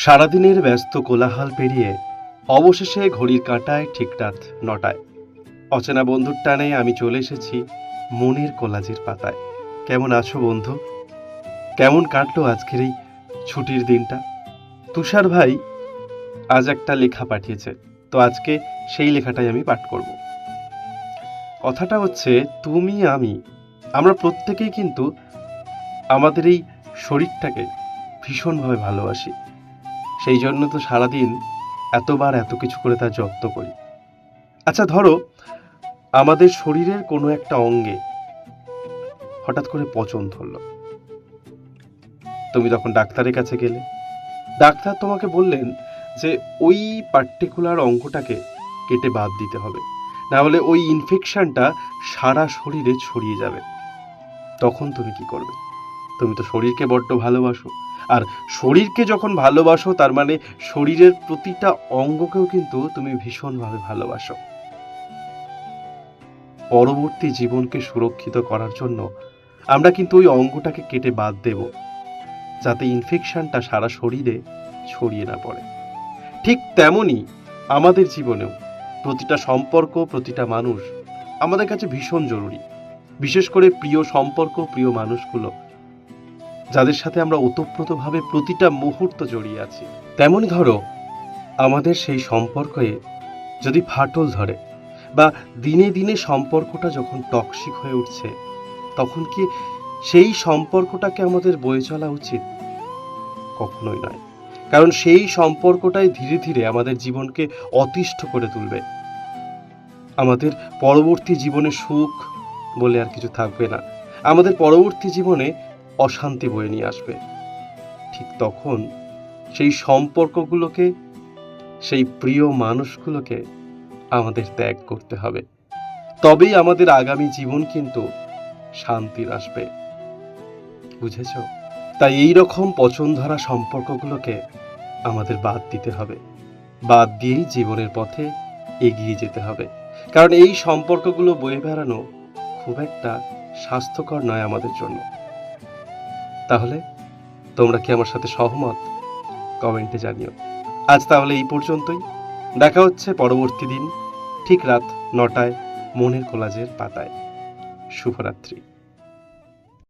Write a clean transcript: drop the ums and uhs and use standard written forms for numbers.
সারাদিনের ব্যস্ত কোলাহল পেরিয়ে অবশেষে ঘড়ির কাঁটায় ঠিক রাত ৯টায় অচেনা বন্ধুর টানে আমি চলে এসেছি মনের কোলাজের পাতায়। কেমন আছো বন্ধু? কেমন কাটলো আজকের এই ছুটির দিনটা? তুষার ভাই আজ একটা লেখা পাঠিয়েছে, তো আজকে সেই লেখাটাই আমি পাঠ করব। কথাটা হচ্ছে, তুমি আমরা প্রত্যেকেই কিন্তু আমাদের এই শরীরটাকে ভীষণভাবে ভালোবাসি। সেই জন্য তো সারাদিন এতবার এত কিছু করে তার যত্ন করি। আচ্ছা ধরো, আমাদের শরীরের কোনো একটা অঙ্গে হঠাৎ করে পচন ধরলো। তুমি তখন ডাক্তারের কাছে গেলে, ডাক্তার তোমাকে বললেন যে ওই পার্টিকুলার অঙ্গটাকে কেটে বাদ দিতে হবে, না হলে ওই ইনফেকশনটা সারা শরীরে ছড়িয়ে যাবে। তখন তুমি কি করবে? তুমি তো শরীরকে বড্ড ভালোবাসো, আর শরীরকে যখন ভালোবাসো তার মানে শরীরের প্রতিটা অঙ্গকেও কিন্তু তুমি ভীষণভাবে ভালোবাসো। পরবর্তী জীবনকে সুরক্ষিত করার জন্য আমরা কিন্তু ওই অঙ্গটাকে কেটে বাদ দেব, যাতে ইনফেকশনটা সারা শরীরে ছড়িয়ে না পড়ে। ঠিক তেমনই আমাদের জীবনেও প্রতিটা সম্পর্ক, প্রতিটা মানুষ আমাদের কাছে ভীষণ জরুরি। বিশেষ করে প্রিয় সম্পর্ক, প্রিয় মানুষগুলো, যাদের সাথে আমরা ওতপ্রোতভাবে প্রতিটা মুহূর্ত জড়িয়ে আছি। তেমনই ধরো, আমাদের সেই সম্পর্কে যদি ফাটল ধরে বা দিনে দিনে সম্পর্কটা যখন টক্সিক হয়ে উঠছে, তখন কি সেই সম্পর্কটাকে আমাদের বয়ে চলা উচিত? কখনোই নয়। কারণ সেই সম্পর্কটাই ধীরে ধীরে আমাদের জীবনকে অতিষ্ঠ করে তুলবে। আমাদের পরবর্তী জীবনে সুখ বলে আর কিছু থাকবে না। আমাদের পরবর্তী জীবনে অশান্তি বয়ে নিয়ে আসবে। ঠিক তখন সেই সম্পর্কগুলোকে, সেই প্রিয় মানুষগুলোকে আমাদের ত্যাগ করতে হবে। তবেই আমাদের আগামী জীবন কিন্তু শান্তির আসবে। বুঝেছ? তাই এই রকম পচন ধরা সম্পর্কগুলোকে আমাদের বাদ দিতে হবে। বাদ দিয়েই জীবনের পথে এগিয়ে যেতে হবে। কারণ এই সম্পর্কগুলো বয়ে বেড়ানো খুব একটা স্বাস্থ্যকর নয় আমাদের জন্য। তাহলে তোমরা কি আমার সাথে সহমত? কমেন্টে জানিও। আজ তাহলে এই পর্যন্তই। দেখা হচ্ছে পরবর্তী দিন ঠিক রাত ৯টায় মনের কোলাজের পাতায়। শুভরাত্রি।